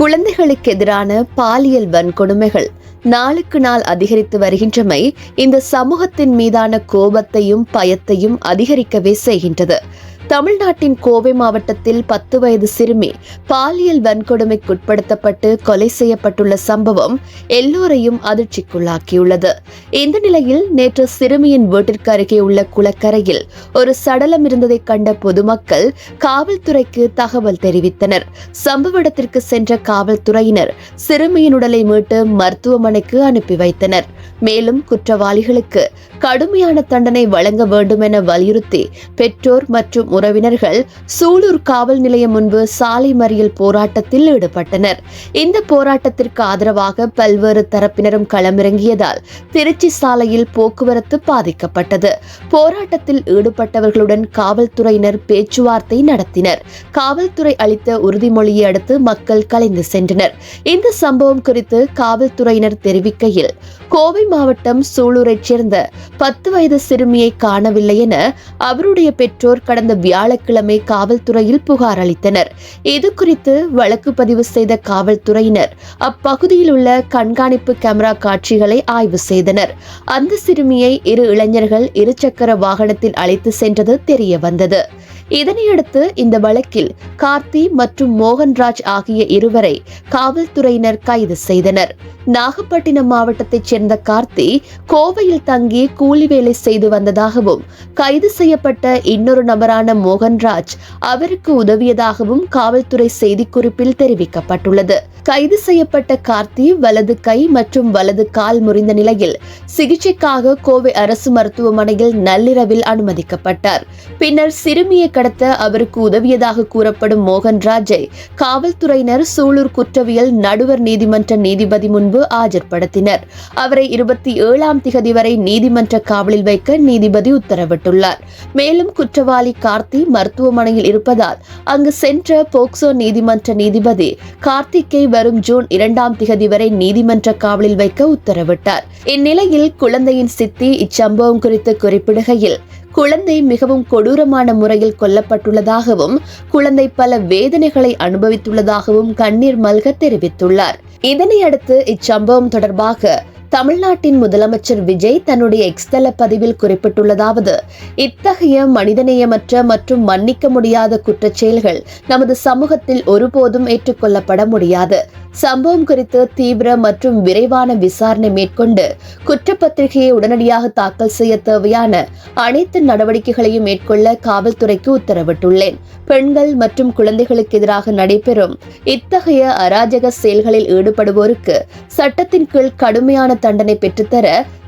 குழந்தைகளுக்கு எதிரான பாலியல் வன்கொடுமைகள் நாளுக்கு நாள் அதிகரித்து வருகின்றமை இந்த சமூகத்தின் மீதான கோபத்தையும் பயத்தையும் அதிகரிக்கவே செய்கின்றது. தமிழ்நாட்டின் கோவை மாவட்டத்தில் 10 வயது சிறுமி பாலியல் வன்கொடுமைக்குட்படுத்தப்பட்டு கொலை செய்யப்பட்டுள்ள சம்பவம் எல்லோரையும் அதிர்ச்சிக்குள்ளாக்கியுள்ளது. இந்த நிலையில் நேற்று சிறுமியின் வீட்டிற்கு அருகே உள்ள குளக்கரையில் ஒரு சடலம் இருந்ததை கண்ட பொதுமக்கள் காவல்துறைக்கு தகவல் தெரிவித்தனர். சம்பவ இடத்திற்கு சென்ற காவல்துறையினர் சிறுமியின் உடலை மீட்டு மருத்துவமனைக்கு அனுப்பி வைத்தனர். மேலும் குற்றவாளிகளுக்கு கடுமையான தண்டனை வழங்க வேண்டும் என வலியுறுத்தி பெற்றோர் மற்றும் உறவினர்கள் சூலூர் காவல் நிலையம் முன்பு சாலை மறியல் போராட்டத்தில் ஈடுபட்டனர். இந்த போராட்டத்திற்கு ஆதரவாக பல்வேறு தரப்பினரும் களமிறங்கியதால் திருச்சி சாலையில் போக்குவரத்து பாதிக்கப்பட்டது. போராட்டத்தில் ஈடுபட்டவர்களுடன் காவல்துறையினர் பேச்சுவார்த்தை நடத்தினர். காவல்துறை அளித்த உறுதிமொழியை அடுத்து மக்கள் கலைந்து சென்றனர். இந்த சம்பவம் குறித்து காவல்துறையினர் தெரிவிக்கையில், கோவை மாவட்டம் சூலூரைச் சேர்ந்த 10 வயது சிறுமியை காணவில்லை என அவருடைய பெற்றோர் கடந்த வியாழக்கிழமை காவல்துறையில் புகார் அளித்தனர். இது குறித்து வழக்கு பதிவு செய்த காவல்துறையினர் அப்பகுதியில் உள்ள கண்காணிப்பு கேமரா காட்சிகளை ஆய்வு செய்தனர். அந்த சிறுமியை 2 இளைஞர்கள் இருசக்கர வாகனத்தில் அழைத்து சென்றது தெரிய வந்தது. இதனையடுத்து இந்த வழக்கில் கார்த்தி மற்றும் மோகன்ராஜ் ஆகிய இருவரை காவல்துறையினர் கைது செய்தனர். நாகப்பட்டினம் மாவட்டத்தைச் சேர்ந்த கார்த்தி கோவையில் தங்கி கூலி வேலை செய்து வந்ததாகவும், கைது செய்யப்பட்ட இன்னொரு நபரான மோகன்ராஜ் அவருக்கு உதவியதாகவும் காவல்துறை செய்திக்குறிப்பில் தெரிவிக்கப்பட்டுள்ளது. கைது செய்யப்பட்ட கார்த்தி வலது கை மற்றும் வலது கால் முறிந்த நிலையில் சிகிச்சைக்காக கோவை அரசு மருத்துவமனையில் நள்ளிரவில் அனுமதிக்கப்பட்டார். பின்னர் சிறுமியை கடத்த அவருக்கு உதவியதாக கூறப்படும் மோகன்ராஜை காவல்துறையினர் சூலூர் குற்றவியல் நடுவர் நீதிமன்ற நீதிபதி முன்பு ஆஜர்படுத்தினர். அவரை 27ஆம் திகதி வரை நீதிமன்ற காவலில் வைக்க நீதிபதி உத்தரவிட்டுள்ளார். மேலும் குற்றவாளி கார்த்தி மருத்துவமனையில் இருப்பதால் அங்கு சென்ற போக்சோ நீதிமன்ற நீதிபதி கார்த்திக்கை வரும் ஜூன் 2ஆம் திகதி வரை நீதிமன்ற காவலில் வைக்க உத்தரவிட்டார். இந்நிலையில் குழந்தையின் சித்தி இச்சம்பவம் குறித்து குறிப்பிடுகையில், குழந்தை மிகவும் கொடூரமான முறையில் கொல்லப்பட்டுள்ளதாகவும், குழந்தை பல வேதனைகளை அனுபவித்துள்ளதாகவும் கண்ணீர் மல்க தெரிவித்துள்ளார். இதனையடுத்து இச்சம்பவம் தொடர்பாக தமிழ்நாட்டின் முதலமைச்சர் விஜய் தன்னுடைய எக்ஸ்தல பதிவில் குறிப்பிட்டுள்ளதாவது, இத்தகைய மனிதநேயமற்ற மற்றும் மன்னிக்க முடியாத குற்றச்செயல்கள் நமது சமூகத்தில் ஒருபோதும் ஏற்றுக்கொள்ளப்பட முடியாது. சம்பவம் குறித்து தீவிர மற்றும் விரைவான விசாரணை மேற்கொண்டு குற்றப்பத்திரிகையை உடனடியாக தாக்கல் செய்ய தேவையான அனைத்து நடவடிக்கைகளையும் மேற்கொள்ள காவல்துறைக்கு உத்தரவிட்டுள்ளேன். பெண்கள் மற்றும் குழந்தைகளுக்கு எதிராக நடைபெறும் இத்தகைய அராஜக செயல்களில் ஈடுபடுவோருக்கு சட்டத்தின் கீழ் கடுமையான தண்டனை பெற்றுத்தர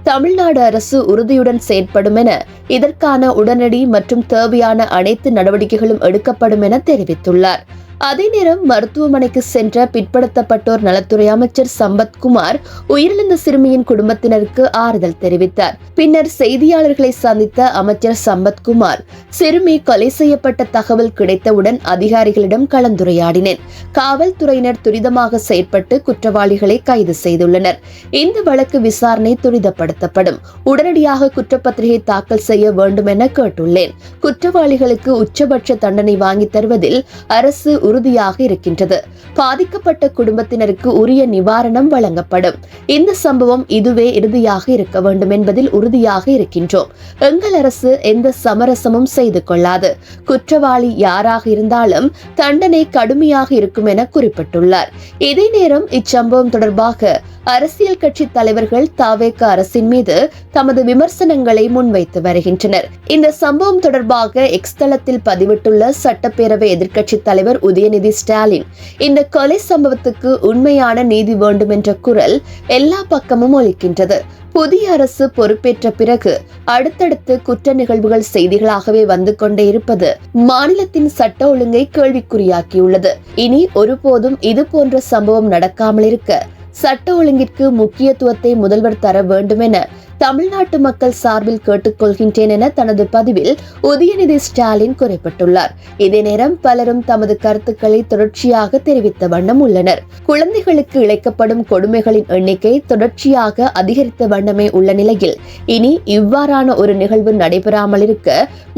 தமிழ்நாடு அரசு உறுதியுடன் செயற்படும் என, இதற்கான உடனடி மற்றும் தேவையான அனைத்து நடவடிக்கைகளும் எடுக்கப்படும் என தெரிவித்துள்ளார். அதே நேரம் மருத்துவமனைக்கு சென்ற பிற்படுத்தப்பட்டோர் நலத்துறை அமைச்சர் சம்பத்குமார் உயிரிழந்த சிறுமியின் குடும்பத்தினருக்கு ஆறுதல் தெரிவித்தார். பின்னர் செய்தியாளர்களை சந்தித்த அமைச்சர் சம்பத்குமார், சிறுமி கொலை செய்யப்பட்ட தகவல் கிடைத்தவுடன் அதிகாரிகளிடம் கலந்துரையாடினேன். காவல்துறையினர் துரிதமாக செயற்பட்டு குற்றவாளிகளை கைது செய்துள்ளனர். இந்த வழக்கு விசாரணை துரிதப்படுத்தப்படும். உடனடியாக குற்றப்பத்திரிகை தாக்கல் செய்ய வேண்டும் என கேட்டுள்ளேன். குற்றவாளிகளுக்கு உச்சபட்ச தண்டனை வாங்கி தருவதில் அரசு உறுதியாக இருக்கின்றது. பாதிக்கப்பட்ட குடும்பத்தினருக்கு உரிய நிவாரணம் வழங்கப்படும். இந்த சம்பவம் இதுவே இறுதியாக இருக்க வேண்டும் என்பதில் உறுதியாக இருக்கின்றோம். எங்கள் அரசு எந்த சமரசமும் செய்து கொள்ளாது. குற்றவாளி யாராக இருந்தாலும் தண்டனை கடுமையாக இருக்கும் என குறிப்பிட்டுள்ளார். இதே நேரம் இச்சம்பவம் தொடர்பாக அரசியல் கட்சி தலைவர்கள் தாவேக அரசின் மீது தமது விமர்சனங்களை முன்வைத்து வருகின்றனர். இந்த சம்பவம் தொடர்பாக எக்ஸ் தளத்தில் பதிவிட்டுள்ள சட்டப்பேரவை எதிர்க்கட்சி தலைவர் உதயநிதி ஸ்டாலின், இந்த கொலை சம்பவத்துக்கு உண்மையான நீதி வேண்டும் என்ற குரல் எல்லா பக்கமும் ஒலிக்கின்றது. புதிய அரசு பொறுப்பேற்ற பிறகு அடுத்தடுத்து குற்ற நிகழ்வுகள் செய்திகளாகவே வந்து கொண்டே இருப்பது மாநிலத்தின் சட்ட ஒழுங்கை கேள்விக்குறியாக்கியுள்ளது. இனி ஒருபோதும் இது போன்ற சம்பவம் நடக்காமல் இருக்க சட்ட ஒழுங்கிற்கு முக்கியத்துவத்தை முதல்வர் தர வேண்டும் என தமிழ்நாட்டு மக்கள் சார்பில் கேட்டுக்கொள்கின்றேன் என தனது பதிவில் உதயநிதி ஸ்டாலின் குறிப்பிட்டுள்ளார். இதே நேரம் பலரும் தமது கருத்துக்களை தொடர்ச்சியாக தெரிவித்த வண்ணம் உள்ளனர். குழந்தைகளுக்கு இழைக்கப்படும் கொடுமைகளின் எண்ணிக்கை தொடர்ச்சியாக அதிகரித்த வண்ணமே உள்ள நிலையில் இனி இவ்வாறான ஒரு நிகழ்வு நடைபெறாமல் இருக்க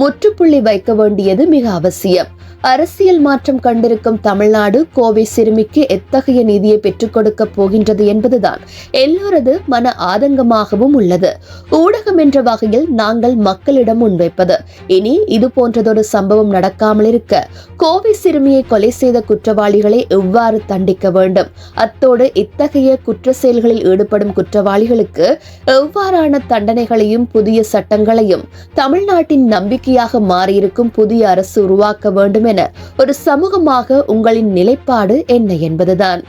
முற்றுப்புள்ளி வைக்க வேண்டியது மிக அவசியம். அரசியல் மாற்றம் கண்டிருக்கும் தமிழ்நாடு கோவை சிறுமிக்கு எத்தகைய நீதியை பெற்றுக் கொடுக்க போகின்றது என்பதுதான் எல்லோரது மன ஆதங்கமாகவும் உள்ளது. ஊடகம் என்ற வகையில் நாங்கள் மக்களிடம் முன்வைப்பது, இனி இது போன்றதொரு சம்பவம் நடக்காமல் இருக்க கோவை சிறுமியை கொலை செய்த குற்றவாளிகளை எவ்வாறு தண்டிக்க வேண்டும், அத்தோடு இத்தகைய குற்ற செயல்களில் ஈடுபடும் குற்றவாளிகளுக்கு எவ்வாறான தண்டனைகளையும் புதிய சட்டங்களையும் தமிழ்நாட்டின் நம்பிக்கையாக மாறியிருக்கும் புதிய அரசு உருவாக்க வேண்டும் என ஒரு சமூகமாக உங்களின் நிலைப்பாடு என்ன என்பதுதான்.